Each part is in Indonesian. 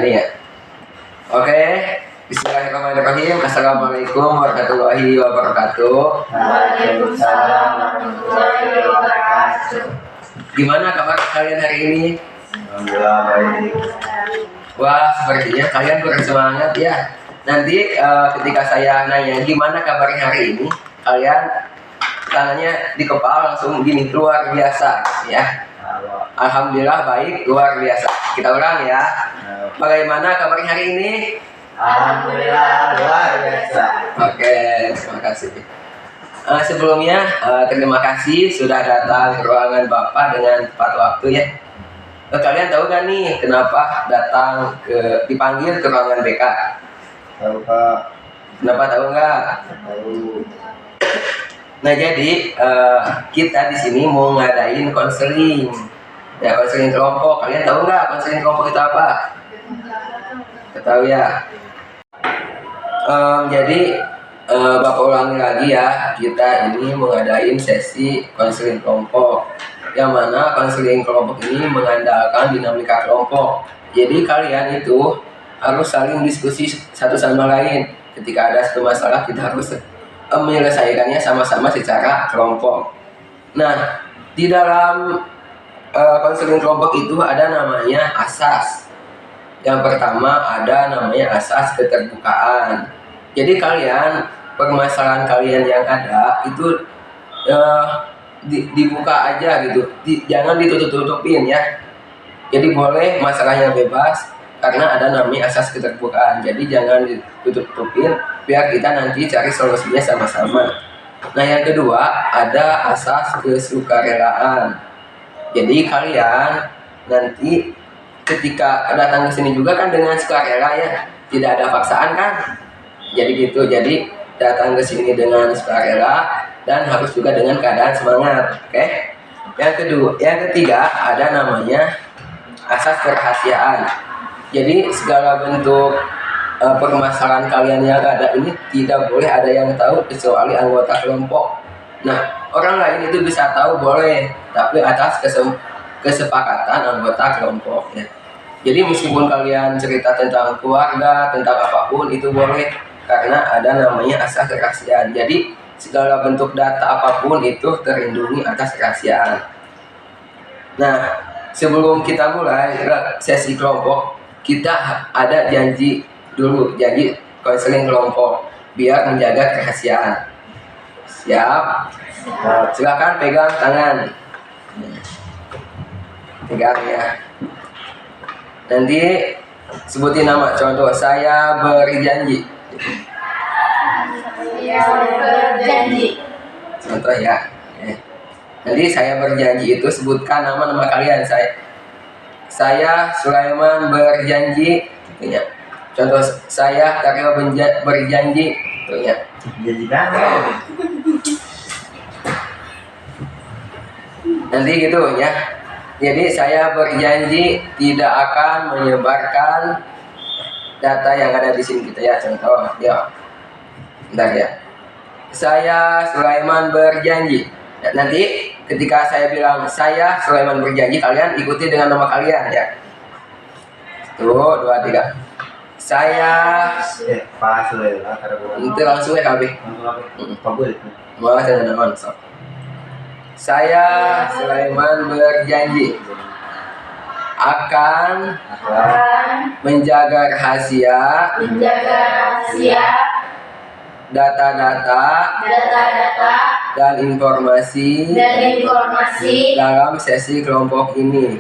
nih ya. Oke, bismillahirrahmanirrahim. Assalamualaikum warahmatullahi wabarakatuh. Waalaikumsalam warahmatullahi wabarakatuh. Gimana kabar kalian hari ini? Alhamdulillah baik. Wah, sepertinya kalian kurang semangat ya. Nanti ketika saya nanya gimana kabarnya hari ini, kalian tangannya di kepala langsung gini, luar biasa ya. Alhamdulillah baik, luar biasa. Kita ulang ya. Bagaimana kabarnya hari ini? Alhamdulillah luar biasa. Oke, terima kasih. Sebelumnya terima kasih sudah datang ke ruangan Bapak dengan tepat waktu ya. Kalian tahu gak nih kenapa dipanggil ke ruangan BK? Tahu Pak? Kenapa tahu nggak? Tahu. Nah jadi kita di sini mau ngadain konseling. Ya konseling kelompok. Kalian tahu nggak konseling kelompok itu apa? Tahu ya. Jadi Bapak ulangi lagi ya. Kita ini mau ngadain sesi konseling kelompok. Yang mana konseling kelompok ini mengandalkan dinamika kelompok. Jadi kalian itu harus saling diskusi satu sama lain. Ketika ada satu masalah kita harus menyelesaikannya sama-sama secara kelompok. Nah, di dalam konseling kelompok itu ada namanya asas. Yang pertama ada namanya asas keterbukaan. Jadi kalian, permasalahan kalian yang ada itu dibuka aja gitu, jangan ditutup-tutupin ya. Jadi boleh masalahnya bebas karena ada namanya asas keterbukaan. Jadi jangan ditutup-tutupin biar kita nanti cari solusinya sama-sama. Nah yang kedua ada asas kesukarelaan. Jadi kalian nanti ketika datang ke sini juga kan dengan sukarela ya, tidak ada paksaan kan. Jadi gitu, jadi datang ke sini dengan sukarela dan harus juga dengan keadaan semangat. Oke. Yang ketiga ada namanya asas kerahasiaan. Jadi segala bentuk permasalahan kalian yang ada ini tidak boleh ada yang tahu kecuali anggota kelompok. Nah, orang lain itu bisa tahu boleh, tapi atas kesepakatan anggota kelompok ya. Jadi meskipun kalian cerita tentang keluarga, tentang apapun itu boleh karena ada namanya asas kerahasiaan. Jadi segala bentuk data apapun itu terlindungi atas kerahasiaan. Nah, sebelum kita mulai sesi kelompok, kita ada janji dulu, janji konseling kelompok biar menjaga kerahasiaan. Siap? Silakan pegang tangan. Pegang ya. Nanti sebutin nama, contoh saya berjanji. Saya berjanji. Contoh ya. Jadi saya berjanji itu sebutkan nama kalian. Saya Sulaiman berjanji. Ya. Contoh saya Karyo berjanji. Ya. Janjikan. Nanti gitu ya. Jadi saya berjanji tidak akan menyebarkan data yang ada di sini kita ya. Contoh ya. Bentar ya. Saya Sulaiman berjanji. Nanti ketika saya bilang saya Sulaiman berjanji, kalian ikuti dengan nama kalian ya. 1, 2, 3. Saya Pak Sulaiman itu langsung ya KB. Kabul. Mau saya nama so. Saya Sulaiman berjanji akan menjaga rahasia data-data dan informasi dalam sesi kelompok ini.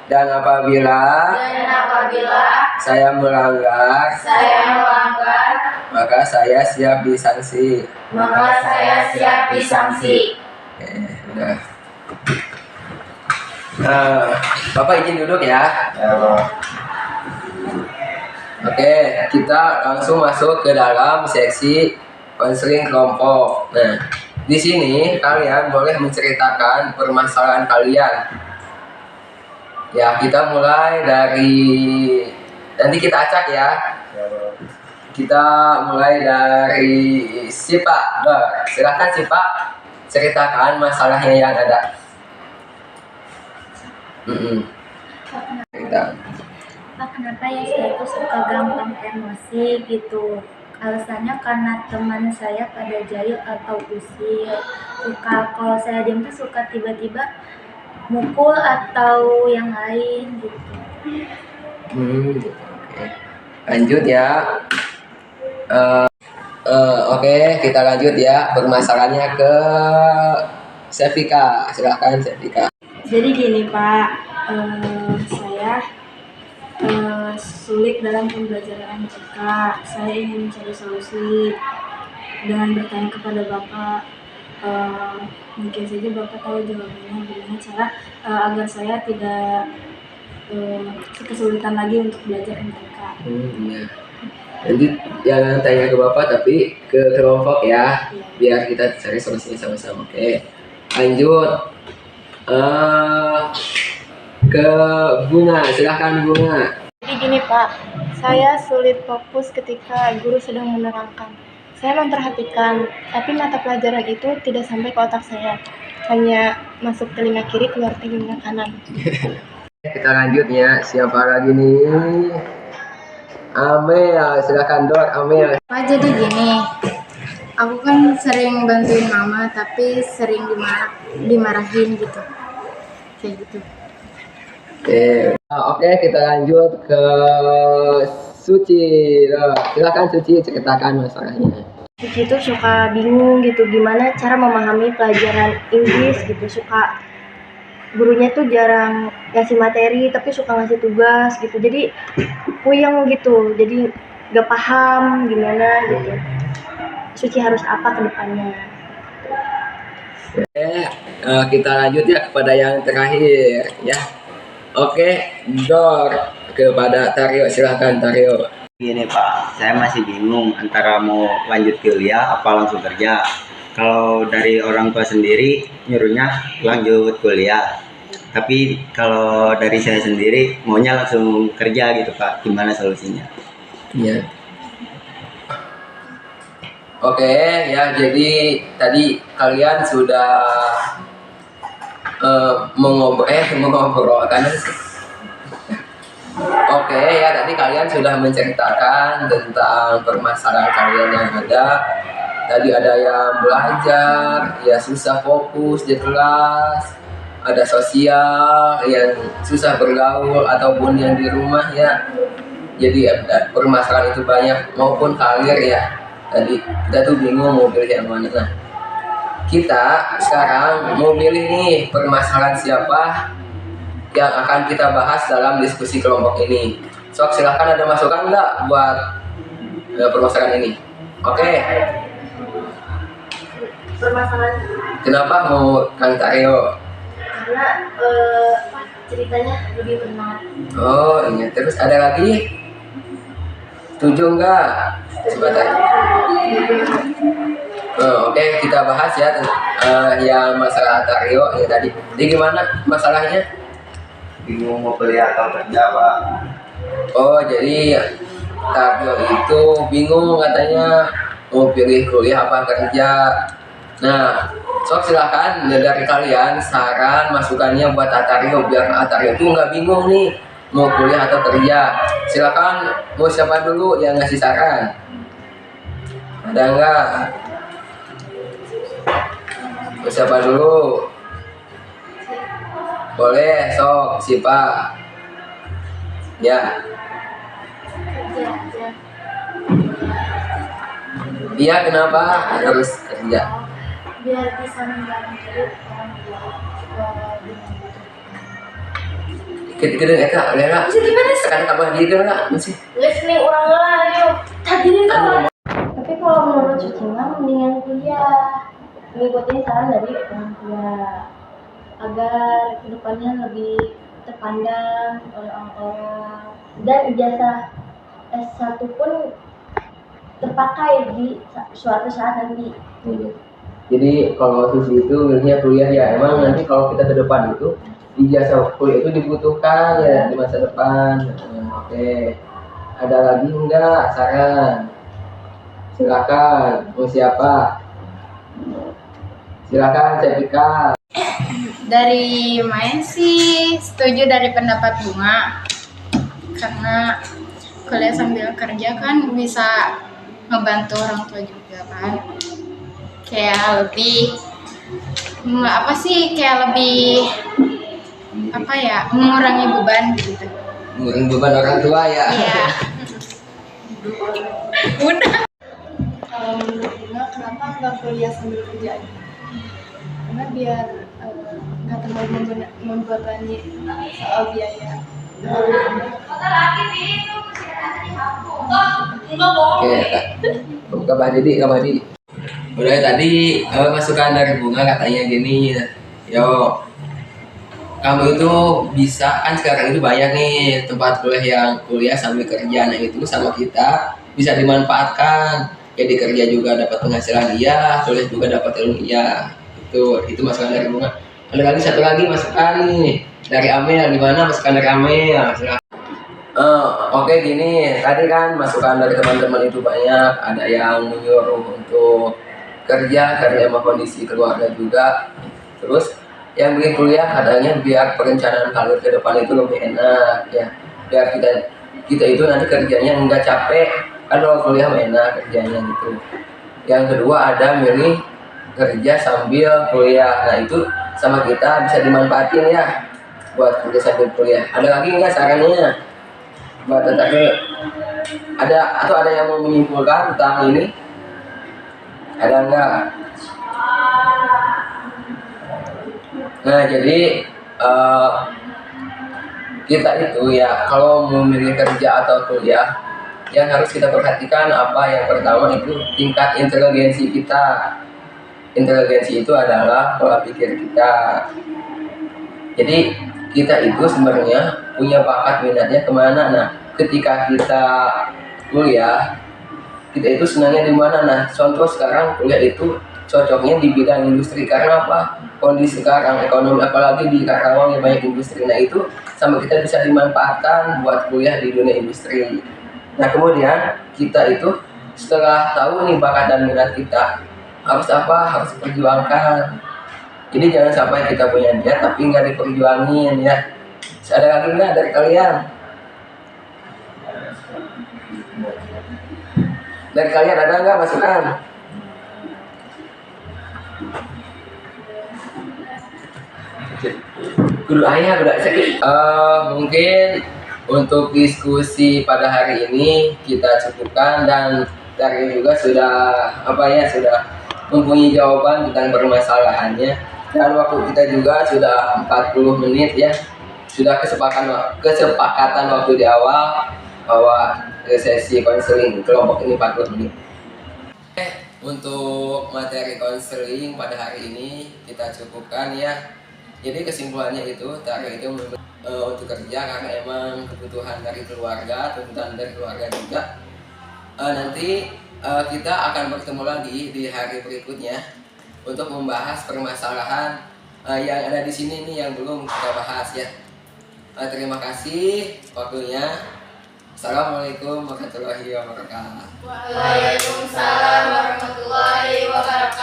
Dan apabila saya melanggar, maka saya siap disanksi. Udah. Bapak izin duduk ya. Ya, Pak. Oke, kita langsung masuk ke dalam seksi konseling kelompok. Nah, di sini kalian boleh menceritakan permasalahan kalian. Ya, kita mulai dari nanti kita acak ya. Kita mulai dari si Pak. Silakan si Pak ceritakan masalahnya yang ada. cerita. Pak, kenapa ya saya tuh suka gampang emosi gitu? Alasannya karena teman saya pada jahil atau usil. Kalau saya diam tuh suka tiba-tiba mukul atau yang lain gitu. Oke. Lanjut ya. Oke, kita lanjut ya. Permasalahannya ke Sevika. Silakan Sevika. Jadi gini Pak, saya sulit dalam pembelajaran MTK. Saya ingin mencari solusi dengan bertanya kepada Bapak. Mungkin saja Bapak tahu jawabannya, bagaimana cara agar saya tidak kesulitan lagi untuk belajar MTK. Iya. Nanti jangan tanya ke Bapak tapi ke kelompok ya, biar kita cari solusinya sama-sama. Oke. Lanjut. Ke Bunga, silahkan Bunga. Jadi gini Pak, saya sulit fokus ketika guru sedang menerangkan. Saya memperhatikan, tapi mata pelajaran itu tidak sampai ke otak saya. Hanya masuk telinga kiri, keluar telinga kanan. Kita lanjut ya, siapa lagi nih? Amel, silakan Dor, Amel. Pak, jadi gini, aku kan sering bantuin mama tapi sering dimarahin gitu, kayak gitu. Oke, kita lanjut ke Suci. Silakan Suci, ceritakan masalahnya. Suci itu suka bingung gitu, gimana cara memahami pelajaran Inggris gitu. Suka gurunya tuh jarang ngasih materi, tapi suka ngasih tugas gitu. Jadi puyeng gitu, jadi gak paham gimana gitu. Suci harus apa ke depannya. Kita lanjut ya kepada yang terakhir ya. Oke, Dor, kepada Taryo, silahkan Taryo. Gini Pak, saya masih bingung antara mau lanjut kuliah apa langsung kerja. Kalau dari orang tua sendiri nyuruhnya lanjut kuliah, tapi kalau dari saya sendiri maunya langsung kerja gitu Pak. Gimana solusinya? Iya. Oke ya, jadi tadi kalian sudah mengobrol kan? Oke ya, tadi kalian sudah menceritakan tentang permasalahan kalian yang ada. Tadi ada yang belajar, ya susah fokus di kelas, ada sosial yang susah bergaul ataupun yang di rumah ya. Jadi permasalahan itu banyak maupun karir ya. Tadi kita tuh bingung mau pilih yang mana. Nah, kita sekarang mau pilih nih permasalahan siapa yang akan kita bahas dalam diskusi kelompok ini. Sok, silahkan, ada masukan nggak buat permasalahan ini? Oke. Permasalahan Kenapa mau Kang Taryo? karena ceritanya lebih benar. Oh, ingat. Terus ada lagi? Setuju nggak? Sebentar. Oke, kita bahas ya yang masalah Taryo ya tadi. Jadi gimana masalahnya? Bingung mau kuliah atau kerja Pak. Oh, jadi Taryo itu bingung katanya mau pilih kuliah apa kerja. Nah, sok silakan dari kalian saran masukannya buat Taryo biar Taryo itu nggak bingung nih mau kuliah atau kerja. Silakan, mau siapa dulu yang ngasih saran? Ada nggak? Mau siapa dulu? Boleh, sok, siapa? Ya. Iya, kenapa harus kerja? Biar bisa membantu orang tua Kita Eka, Lela. Bisa gimana sih? Sekarang apa gitu lah, masih. Listening orang lain. Tadi kan Tapi kalau menurut Suci mah mendingan kuliah, mengikuti saran dari orang tua agar kedepannya lebih terpandang oleh orang-orang dan ijazah S1 pun terpakai di suatu saat nanti. Jadi kalau Susi itu milihnya kuliah ya, emang nanti kalau kita ke depan itu ijazah kuliah itu dibutuhkan ya di masa depan. Oke. Ada lagi enggak saran? Silakan, mau siapa? Silakan, Sevika. Dari main sih setuju dari pendapat Bunga karena kuliah sambil kerja kan bisa ngebantu orang tua juga kan, kayak lebih kayak lebih mengurangi beban gitu. Mengurangi beban orang tua ya. Iya. Udah. Kalau menurut Bunga, kenapa nggak kuliah sambil kerja aja? Karena biar nggak terlalu membebani soal biaya. Oke, kabar Didi. Udah tadi masukan dari Bunga katanya gini, yo kamu itu bisa kan sekarang itu banyak nih tempat kuliah sambil kerja, nah itu sama kita bisa dimanfaatkan. Jadi kerja juga dapat penghasilan dia, kuliah juga dapat ilmu dia. Itu masukan dari Bunga. Ada lagi satu lagi masukan nih dari Amel, gimana masukan dari Amel? Oke gini, tadi kan masukan dari teman-teman itu banyak, ada yang menyuruh untuk kerja karena emang kondisi keluarga juga. Terus yang bikin kuliah katanya biar perencanaan karir ke depan itu lebih enak ya, biar kita itu nanti kerjanya nggak capek kan, kalau kuliah enak kerjanya gitu. Yang kedua ada milih kerja sambil kuliah, nah itu sama kita bisa dimanfaatin ya buat kerja sambil kuliah. Ada lagi nggak sarannya buat tetapi ada yang mau menyimpulkan tentang ini? Ada nggak? Nah jadi kita itu ya kalau memilih kerja atau kuliah, yang harus kita perhatikan yang pertama itu tingkat inteligensi kita. Inteligensi itu adalah pola pikir kita. Jadi kita itu sebenarnya punya bakat minatnya kemana. Nah ketika kita kuliah, kita itu senangnya di mana. Nah contoh sekarang kuliah itu cocoknya di bidang industri, karena apa? Kondisi sekarang ekonomi apalagi di Karawang yang banyak industri, nah itu sama kita bisa dimanfaatkan buat kuliah di dunia industri. Nah kemudian kita itu setelah tahu nih bakat dan minat kita harus perjuangkan. Jadi jangan sampai kita punya niat tapi nggak diperjuangin ya. Ada lagi nggak dari kalian? Dari kalian ada nggak masukan? Guru ayah udah sakit. Mungkin untuk diskusi pada hari ini kita cukupkan, dan dari juga sudah mempunyai jawaban tentang permasalahannya, dan waktu kita juga sudah 40 menit ya. Sudah kesepakatan waktu di awal bahwa sesi konseling kelompok ini 40 menit. Untuk materi konseling pada hari ini kita cukupkan ya. Jadi kesimpulannya itu Taryo itu untuk kerja karena emang kebutuhan dari keluarga, tuntutan dari keluarga juga. Nanti kita akan bertemu lagi di hari berikutnya untuk membahas permasalahan yang ada di sini nih yang belum kita bahas ya. Terima kasih waktunya. Assalamualaikum warahmatullahi wabarakatuh. Waalaikumsalam warahmatullahi wabarakatuh.